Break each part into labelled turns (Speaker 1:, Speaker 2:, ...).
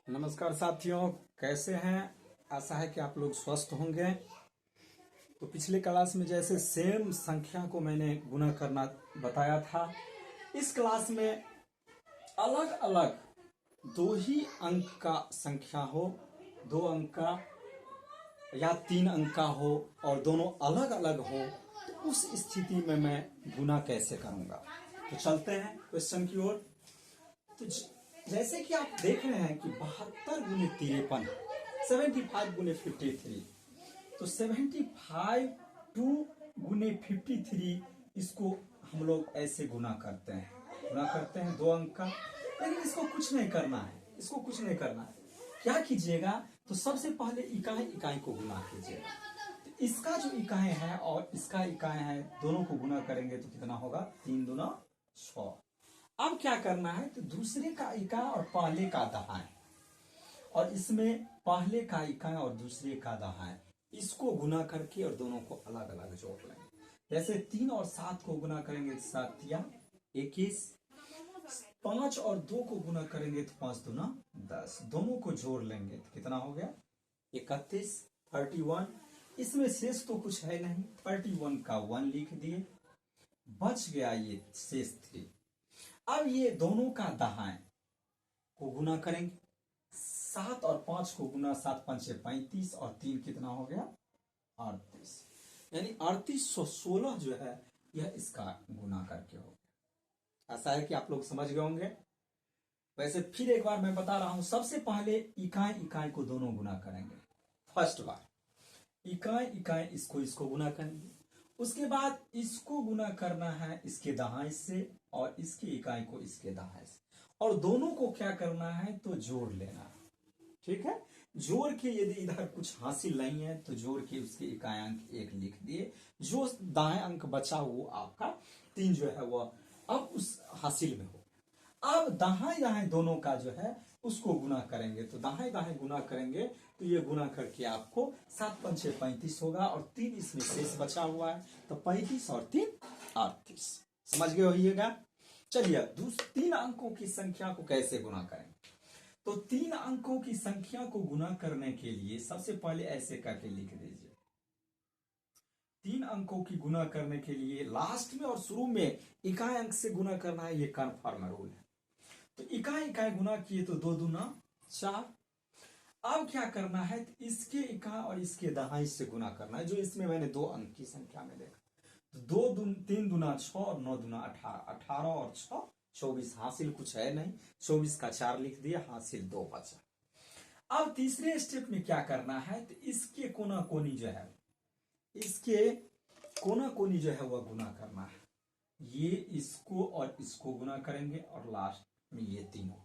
Speaker 1: नमस्कार साथियों, कैसे हैं। आशा है कि आप लोग स्वस्थ होंगे। तो पिछले क्लास में जैसे सेम संख्या को मैंने गुणा करना बताया था, इस क्लास में अलग अलग दो ही अंक का संख्या हो, 2 अंक का या 3 अंक का हो और दोनों अलग अलग हो, तो उस स्थिति में मैं गुना कैसे करूंगा। तो चलते हैं क्वेश्चन की ओर। तो जैसे कि आप देख रहे हैं कि 72 × 53, 75 × 53, तो 75 × 53 इसको हम लोग ऐसे गुना करते हैं 2 अंक का। लेकिन इसको कुछ नहीं करना है, क्या कीजिएगा, तो सबसे पहले इकाई इकाई को गुना कीजिएगा। तो इसका जो इकाई है और इसका इकाई है, दोनों को गुना करेंगे तो कितना होगा, 3 दूना 6। अब क्या करना है, तो दूसरे का इकाई और पहले का दहाई, और इसमें पहले का इकाई और दूसरे का दहाई, इसको गुना करके और दोनों को अलग अलग जोड़ लेंगे। जैसे 3 और 7 को गुना करेंगे तो 7 या 21, 5 और 2 को गुना करेंगे तो 5 दूना 10, दोनों को जोड़ लेंगे तो कितना हो गया, 31, 31। इसमें शेष तो कुछ है नहीं, 31 का 1 लिख दिए, बच गया ये शेष 3। अब ये दोनों का दहाई को गुना करेंगे, 7 और 5 को गुना, 7 5 35 और 3 कितना हो गया, 38। यानी 3816 जो है यह इसका गुना करके हो गया। ऐसा है कि आप लोग समझ गए होंगे। वैसे फिर एक बार मैं बता रहा हूं, सबसे पहले इकाई इकाई को दोनों गुना करेंगे। फर्स्ट बार इकाई इकाई इसको गुना करेंगे, उसके बाद इसको गुना करना है इसके दहाई से और इसकी इकाई को इसके दहाई से, और दोनों को क्या करना है, तो जोड़ लेना है। ठीक है, जोड़ के यदि इधर कुछ हासिल नहीं है तो जोड़ के उसके इकाई अंक 1 लिख दिए, जो दाएं अंक बचा वो आपका 3 जो है वह अब उस हासिल में हो। अब दाहाई दाहाई दोनों का जो है उसको गुना करेंगे, तो दाहाई दाहाई गुना करेंगे तो ये गुना करके आपको 7 5 35 होगा और 3 इसमें शेष बचा हुआ है, तो 35 और 3 38। समझ गए होइएगा। चलिए 3 अंकों की संख्या को कैसे गुना करेंगे। तो 3 अंकों की संख्या को गुना करने के लिए सबसे पहले ऐसे करके लिख दीजिए। 3 अंकों की गुना करने के लिए लास्ट में और शुरू में इकाई अंक से गुना करना है, ये कन्फर्म रूल है। तो इकाई इकाई गुना किए तो 2 दूना 4। अब क्या करना है, तो इसके इकाई और इसके दहाई से गुना करना है, जो इसमें मैंने 2 अंक की संख्या में देखा। तो 3 दूना 6 और 9 दूना 18, 18 और 6 24, हासिल कुछ है नहीं, 24 का 4 लिख दिया, हासिल 2 बचा। अब तीसरे स्टेप में क्या करना है, तो इसके कोना कोनी जो है, इसके कोना कोनी जो है वह गुना करना है। ये इसको और इसको गुना करेंगे और लास्ट में ये तीनों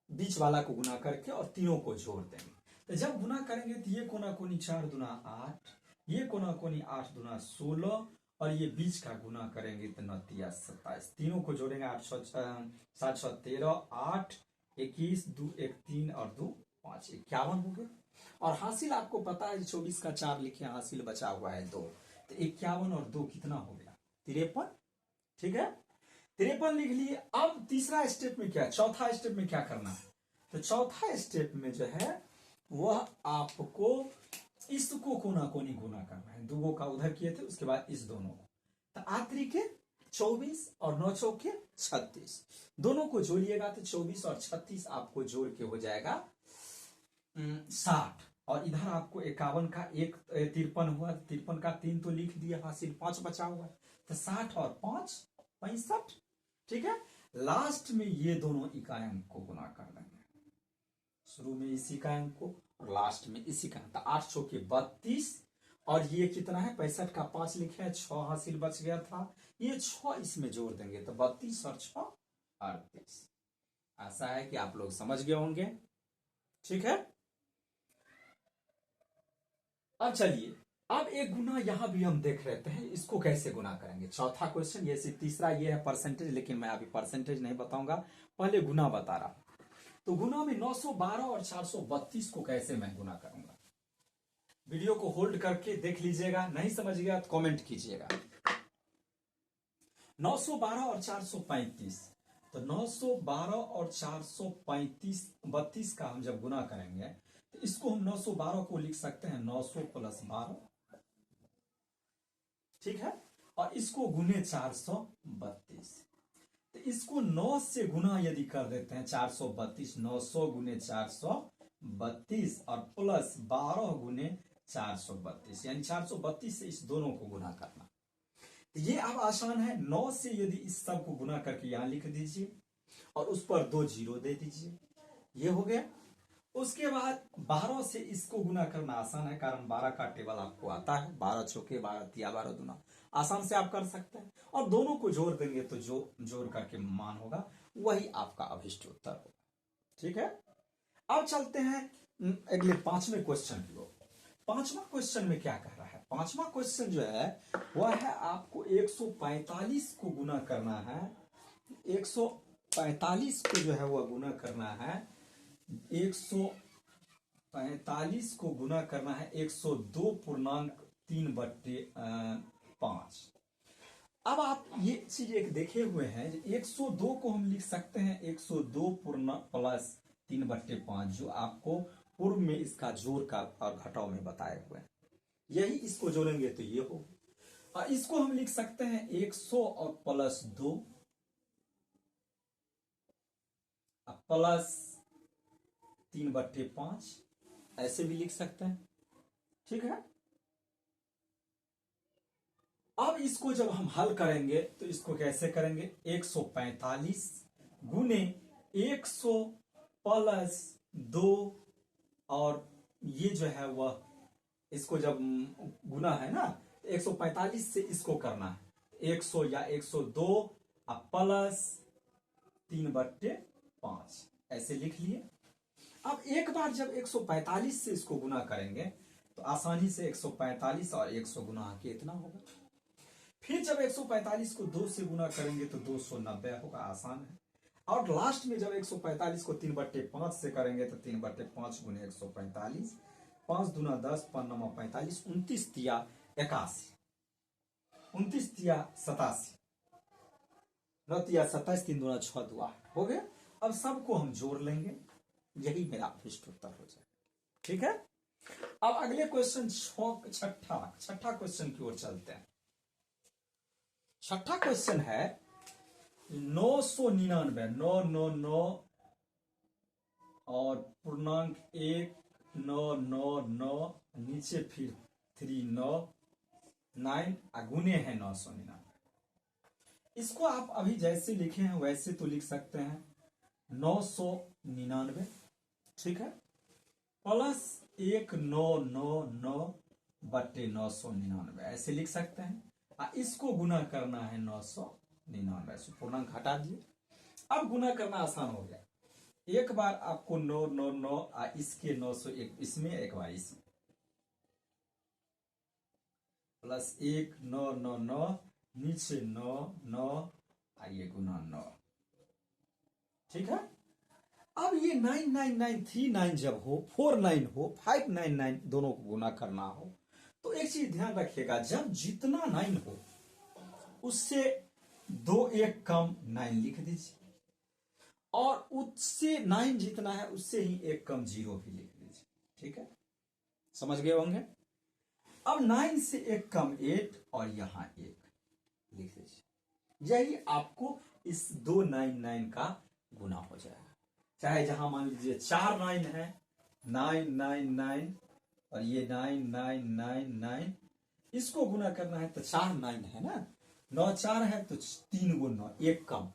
Speaker 1: बीच वाला को गुना करके और तीनों को जोड़ देंगे। तो जब गुना करेंगे तो ये कोना कोनी 4 दूना 8, ये कोना कोनी 8 दूना 16, और ये बीच का गुना करेंगे तो 9 तिया 27, तीनों को जोड़ेंगे 8 7 6 13, 8 21 2 1 3 और 2 5 51 हो गए। और हासिल आपको पता है 24 का 4 लिखे, हासिल बचा हुआ है 2, तो 51 और 2 कितना हो गया, 53। ठीक है, 53 लिख लिए। अब तीसरा स्टेप में क्या, चौथा स्टेप में क्या करना है, तो चौथा स्टेप में जो है वह आपको इसको कोना कोनी गुना करना है। 2 का उधर किए थे, उसके बाद इस दोनों को, तो 8 के 24 और 9 चौके 36, दोनों को जोड़िएगा तो 24 और 36 आपको जोड़ के हो जाएगा 60। और इधर आपको 51 का 1 53 हुआ, 53 का 3 तो लिख दिया, हासिल 5 बचा हुआ है, तो 60 और 5 65। ठीक है, लास्ट में ये दोनों इकाई अंक को गुना कर देंगे, शुरू में इसी का अंक को और लास्ट में इसी का, तो 8 चौके 32, और ये कितना है, 65 का 5 लिखे हैं, 6 हासिल बच गया था, ये 6 इसमें जोड़ देंगे तो 32 और 6 38। आशा है कि आप लोग समझ गए होंगे। ठीक है, अब चलिए, अब एक गुना यहां भी हम देख रहे हैं, इसको कैसे गुना करेंगे। चौथा क्वेश्चन, ये तीसरा ये है परसेंटेज, लेकिन मैं अभी परसेंटेज नहीं बताऊंगा, पहले गुना बता रहा हूं। तो गुना में 912 और 432 को कैसे मैं गुना करूंगा। वीडियो को होल्ड करके देख लीजिएगा, नहीं समझ गया तो कमेंट कीजिएगा। 912 और 435, तो 912 और 432 का हम जब गुना करेंगे तो इसको हम 912 को लिख सकते हैं 900 प्लस 12, ठीक है, और इसको गुने 432। तो इसको 9 से गुना यदि कर देते हैं 432, 900 गुने 432 और प्लस 12 गुने 432, यानी 432 से इस दोनों को गुना करना। तो ये अब आसान है। 9 से यदि इस सब को गुना करके यहां लिख दीजिए और उस पर 2 जीरो दे दीजिए, ये हो गया। उसके बाद 12 से इसको गुना करना आसान है, कारण 12 का टेबल आपको आता है, 12 चौके 12 तिया 12 दूना, आसान से आप कर सकते हैं। और दोनों को जोड़ देंगे तो जो जोड़ करके मान होगा वही आपका अभिष्ट उत्तर होगा, ठीक है। अब चलते हैं अगले 5वें क्वेश्चन की ओर। 5वां क्वेश्चन में क्या कह रहा है? 5वां क्वेश्चन जो है वह है आपको 145 को गुना करना है, 145 को जो है वह गुना करना है, 145 को गुना करना है 102.3/5। अब आप ये चीज एक देखे हुए हैं, 102 को हम लिख सकते हैं 102 प्लस 3/5, जो आपको पूर्व में इसका जोड़ का और घटाव में बताए हुए हैं। यही इसको जोड़ेंगे तो ये हो, और इसको हम लिख सकते हैं 100 और प्लस 2 प्लस 3/5, ऐसे भी लिख सकते हैं, ठीक है। अब इसको जब हम हल करेंगे तो इसको कैसे करेंगे? 145 गुने 100 प्लस 2, और ये जो है वह इसको जब गुना है ना, 145 से इसको करना है 100 या 102 प्लस 3/5, ऐसे लिख लिए। अब एक बार जब 145 से इसको गुना करेंगे तो आसानी से 145 और 100 गुना के इतना होगा। फिर जब 145 को 2 से गुना करेंगे तो 290 होगा, आसान है। और लास्ट में जब 145 को 3/5 से करेंगे तो 3/5 गुने 145, 5 दूना 10, 5 9 45, 29 तिया 81, 29 तिया 87, 9 तिया 27, 3 दूना 6 2 8 हो गया। अब सबको हम जोड़ लेंगे, यही मेरा अभिष्ट उत्तर हो जाएगा, ठीक है। अब अगले क्वेश्चन छठा क्वेश्चन की ओर चलते हैं। छठा क्वेश्चन है 999, 999 और पूर्णांक 1 9 9 9, नीचे फिर 3 9 9 गुने है 999। इसको आप अभी जैसे लिखे हैं वैसे तो लिख सकते हैं 999, ठीक है, प्लस 1999/999, ऐसे लिख सकते हैं। इसको गुना करना है 999 से, पूर्णांक हटा दिए। अब गुना करना आसान हो गया, एक बार आपको 999 इसके 901 इसमें, एक बार इसमें, प्लस 1999 नीचे 9 9 आइए गुना 9, ठीक है। अब ये 99939 जब हो, 49 हो, 599 दोनों को गुना करना हो तो एक चीज ध्यान रखिएगा, जब जितना 9 हो उससे 2 1 कम 9 लिख दीजिए, और उससे 9 जितना है उससे ही 1 कम 0 भी लिख दीजिए, ठीक है, समझ गए होंगे। अब 9 से 1 कम 8 और यहां 1 लिख दीजिए, यही आपको इस 299 का गुना हो जाएगा। चाहे जहां मान लीजिए 4 9 है, 999 और ये 9999, इसको गुना करना है तो 4 9 है ना, 9 4 है तो 3 गुना 9, 1 कम,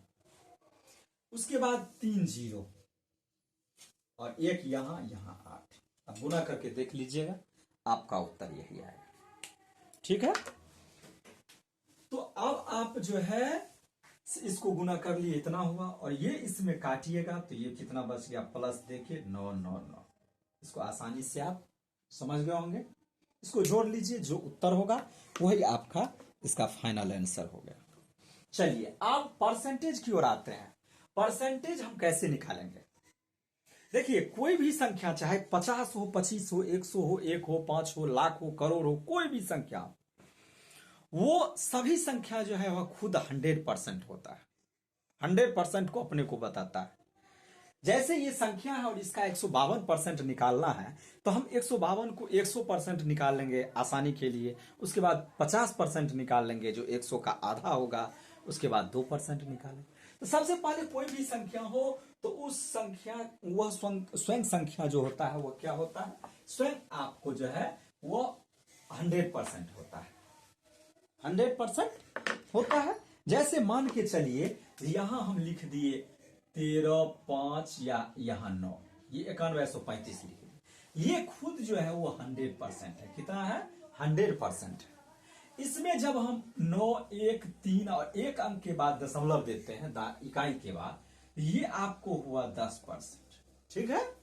Speaker 1: उसके बाद 3 0 और 1 यहां 8। अब गुना करके देख लीजिएगा, आपका उत्तर यही आएगा, ठीक है। तो अब आप जो है इसको गुना कर लिए, इतना हुआ, और ये इसमें काटिएगा तो ये कितना बच गया, प्लस देखिए 999, इसको आसानी से आप समझ गए होंगे। इसको जोड़ लीजिए, जो उत्तर होगा वही आपका इसका फाइनल आंसर हो गया। चलिए अब परसेंटेज की ओर आते हैं। परसेंटेज हम कैसे निकालेंगे? देखिए, कोई भी संख्या, चाहे 50 हो, 25 हो, 100 हो, 1 हो, 5 हो, लाख हो, करोड़ हो, कोई भी संख्या, वो सभी संख्या जो है वह खुद 100% होता है, 100% को अपने को बताता है। जैसे ये संख्या है और इसका 152% निकालना है, तो हम 152 को 100% निकाल लेंगे आसानी के लिए। उसके बाद 50% निकाल लेंगे जो 100 का आधा होगा। उसके बाद 2% निकालेंगे। तो सबसे पहले कोई भी संख्या हो तो उस संख्या, वह स्वयं संख्या जो होता है वो क्या होता है, स्वयं आपको जो है वो 100% होता है, 100% होता है। जैसे मान के चलिए यहां हम लिख दिए 13, 5 या यहाँ 9, ये 9135 लिख दिए। ये खुद जो है वो 100% है। कितना है? 100% है। इसमें जब हम 9, 1, 3 और 1 अंक के बाद दशमलव देते हैं इकाई के बाद, ये आपको हुआ 10%। ठीक है।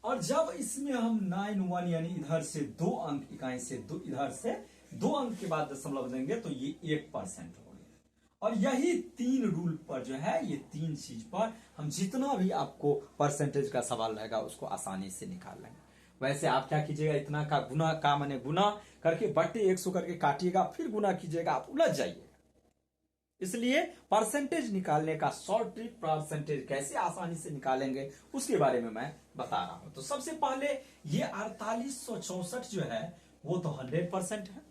Speaker 1: और जब इसमें हम 9, 1 यानी इधर से 2 अंक, इकाई से इधर से 2 अंक के बाद दशमलव देंगे तो ये 1% हो गया। और यही 3 रूल पर जो है, ये 3 चीज पर हम जितना भी आपको परसेंटेज का सवाल रहेगा उसको आसानी से निकाल लेंगे। वैसे आप क्या कीजिएगा, इतना का गुना का माने गुना करके बट्टे 100 करके काटिएगा, फिर गुना कीजिएगा, आप उलझ जाइएगा। इसलिए परसेंटेज निकालने का शॉर्ट ट्रिक, परसेंटेज कैसे आसानी से निकालेंगे उसके बारे में मैं बता रहा हूं। तो सबसे पहले ये 4864 जो है वो तो 100% है।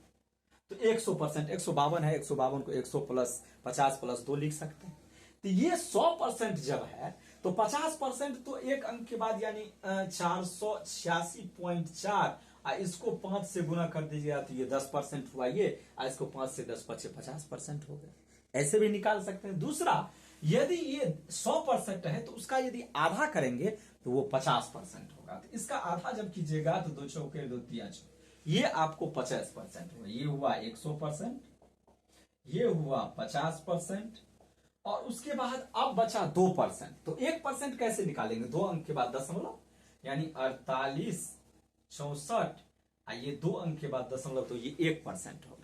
Speaker 1: तो 100%, 152 है, 152 को 100 प्लस 50 प्लस 2 लिख सकते हैं। तो ये 100% जब है तो 50% तो एक अंक के बाद यानी 486.4, इसको 5 से गुना कर दीजिएगा तो ये 10% हुआ। ये इसको 5 से 10 बचे 50% हो गया। ऐसे भी निकाल सकते हैं। दूसरा, यदि ये 100% है तो उसका यदि आधा करेंगे तो वो 50% होगा। तो इसका आधा जब कीजिएगा तो 2 चौके 2 तिया चौके, ये आपको 50% हुआ। ये हुआ 100%, ये हुआ 50%, और उसके बाद अब बचा 2%। तो 1% कैसे निकालेंगे? 2 अंक के बाद दशमलव, यानी 4864, ये 2 अंक के बाद दशमलव, तो ये 1% हो गया।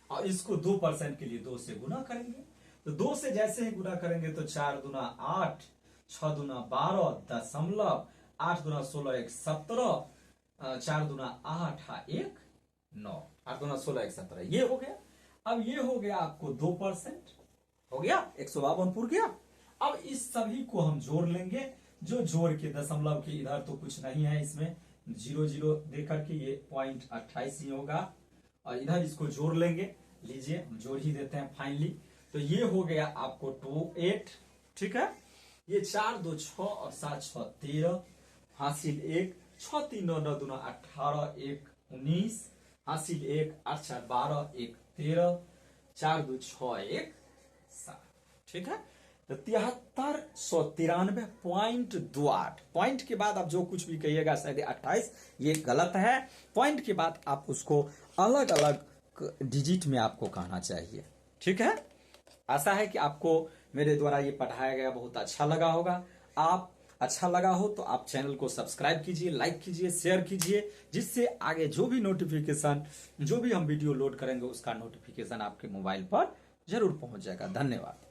Speaker 1: और इसको 2% के लिए 2 से गुना करेंगे। तो 2 से जैसे ही गुना करेंगे तो 4 दूना 8, 6 दूना 12, दशमलव, 8 दूना 16, 1 17, 4 दूना 8, 1 9, 8 दूना 16, 1 17, ये हो गया। अब ये हो गया आपको 2% हो गया, 152 पूर गया। अब इस सभी को हम जोड़ लेंगे, जो जोड़ के दशमलव के इधर तो कुछ नहीं है, इसमें 0 0 दे करके ये 0.28 ही होगा। और इधर इसको जोड़ लेंगे, लीजिए हम जोड़ ही देते हैं फाइनली। तो ये हो गया आपको 28। ठीक है। ये 4 2 6 और 7 6 13, हासिल 1, 6 3 9 9 दूना 18, 1 19, हासिल 1, 8 4 12, 1 13, 4 2 6 1 7। ठीक है। तो 7393.28। पॉइंट के बाद आप जो कुछ भी कहिएगा शायद 28, ये गलत है। पॉइंट के बाद आप उसको अलग अलग डिजिट में आपको कहना चाहिए। ठीक है। आशा है कि आपको मेरे द्वारा ये पढ़ाया गया बहुत अच्छा लगा होगा। आप अच्छा लगा हो तो आप चैनल को सब्सक्राइब कीजिए, लाइक कीजिए, शेयर कीजिए, जिससे आगे जो भी नोटिफिकेशन, जो भी हम वीडियो लोड करेंगे उसका नोटिफिकेशन आपके मोबाइल पर जरूर पहुंच जाएगा। धन्यवाद।